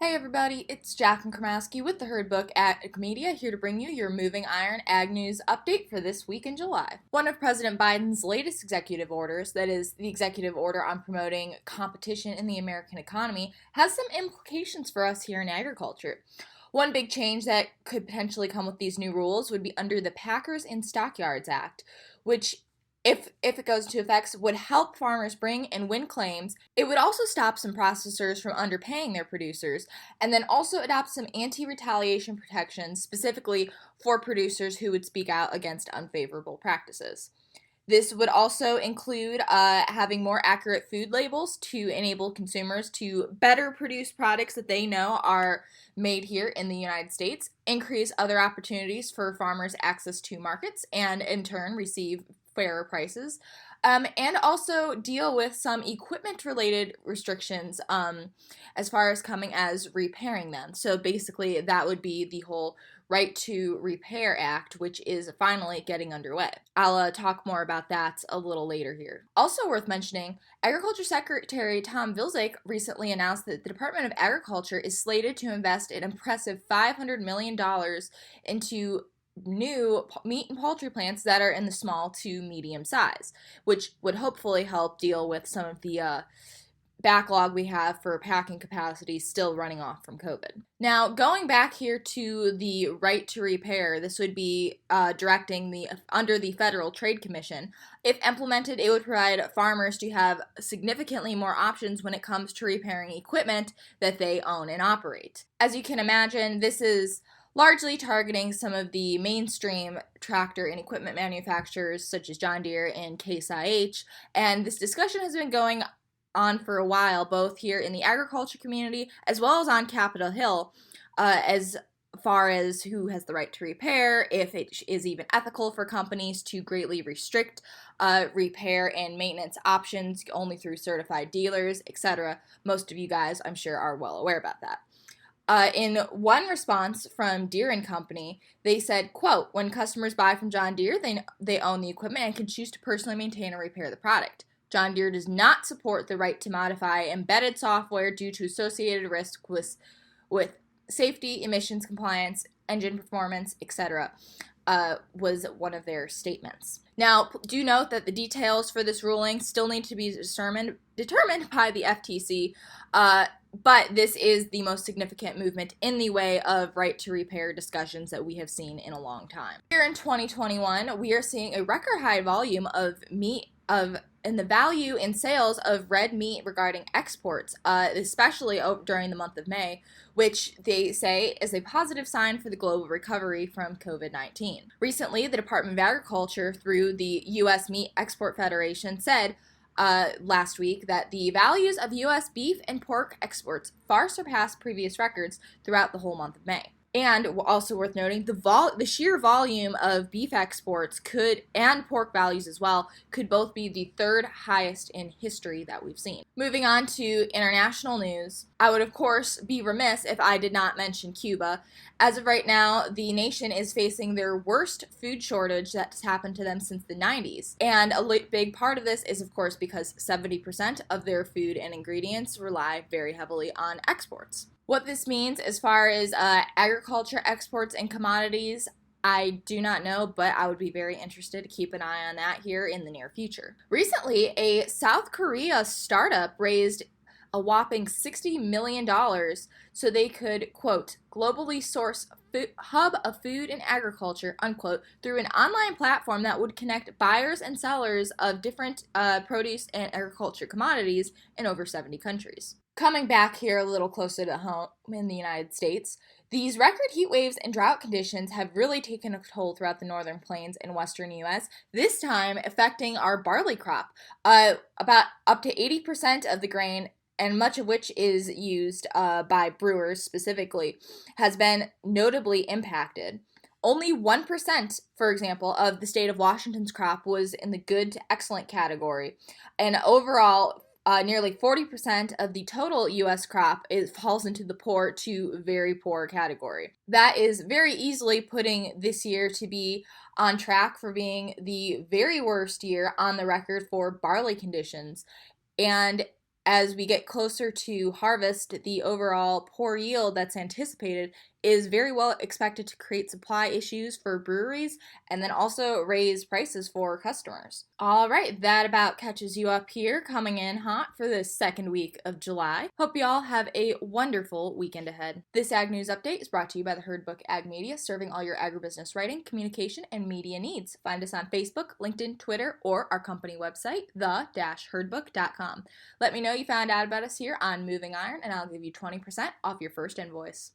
Hey everybody, it's Jacqueline Kramaski with the Herd Book Ag Media, here to bring you your Moving Iron Ag News update for this week in July. One of President Biden's latest executive orders, that is, the executive order on promoting competition in the American economy, has some implications for us here in agriculture. One big change that could potentially come with these new rules would be under the Packers and Stockyards Act, which if it goes into effect, would help farmers bring and win claims. It would also stop some processors from underpaying their producers, and then also adopt some anti-retaliation protections, specifically for producers who would speak out against unfavorable practices. This would also include having more accurate food labels to enable consumers to better produce products that they know are made here in the United States, increase other opportunities for farmers' access to markets, and in turn receive fairer prices, and also deal with some equipment-related restrictions as far as coming as repairing them. So basically, that would be the whole Right to Repair Act, which is finally getting underway. I'll talk more about that a little later here. Also worth mentioning, Agriculture Secretary Tom Vilsack recently announced that the Department of Agriculture is slated to invest an impressive $500 million into new meat and poultry plants that are in the small to medium size, which would hopefully help deal with some of the backlog we have for packing capacity still running off from COVID. Now, going back here to the right to repair, this would be directing under the Federal Trade Commission. If implemented, it would provide farmers to have significantly more options when it comes to repairing equipment that they own and operate. As you can imagine, this is largely targeting some of the mainstream tractor and equipment manufacturers such as John Deere and Case IH, and this discussion has been going on for a while, both here in the agriculture community as well as on Capitol Hill, as far as who has the right to repair, if it is even ethical for companies to greatly restrict repair and maintenance options only through certified dealers, etc. Most of you guys, I'm sure, are well aware about that. In one response from Deere and Company, they said, quote, "When customers buy from John Deere, they own the equipment and can choose to personally maintain or repair the product. John Deere does not support the right to modify embedded software due to associated risk with safety, emissions compliance, engine performance, etc." Was one of their statements. Now, do note that the details for this ruling still need to be determined by the FTC, but this is the most significant movement in the way of right to repair discussions that we have seen in a long time. Here in 2021, we are seeing a record high volume of and the value in sales of red meat regarding exports, especially during the month of May, which they say is a positive sign for the global recovery from COVID-19. Recently, the Department of Agriculture, through the U.S. Meat Export Federation, said last week that the values of U.S. beef and pork exports far surpassed previous records throughout the whole month of May. And also worth noting, the sheer volume of beef exports and pork values as well, could both be the third highest in history that we've seen. Moving on to international news, I would of course be remiss if I did not mention Cuba. As of right now, the nation is facing their worst food shortage that's happened to them since the 90s. And a big part of this is of course because 70% of their food and ingredients rely very heavily on exports. What this means as far as agriculture exports and commodities, I do not know, but I would be very interested to keep an eye on that here in the near future. Recently, a South Korea startup raised a whopping $60 million so they could, quote, globally source hub of food and agriculture, unquote, through an online platform that would connect buyers and sellers of different produce and agriculture commodities in over 70 countries. Coming back here a little closer to home in the United States, these record heat waves and drought conditions have really taken a toll throughout the northern plains and western U.S., this time affecting our barley crop. About up to 80% of the grain, and much of which is used by brewers specifically, has been notably impacted. Only 1%, for example, of the state of Washington's crop was in the good to excellent category, and overall, nearly 40% of the total U.S. crop falls into the poor to very poor category. That is very easily putting this year to be on track for being the very worst year on the record for barley conditions. And As we get closer to harvest, the overall poor yield that's anticipated is very well expected to create supply issues for breweries and then also raise prices for customers. All right, that about catches you up here, coming in hot for the second week of July. Hope you all have a wonderful weekend ahead. This Ag News Update is brought to you by the Herd Book Ag Media, serving all your agribusiness writing, communication, and media needs. Find us on Facebook, LinkedIn, Twitter, or our company website, the-herdbook.com. Let me know you found out about us here on Moving Iron, and I'll give you 20% off your first invoice.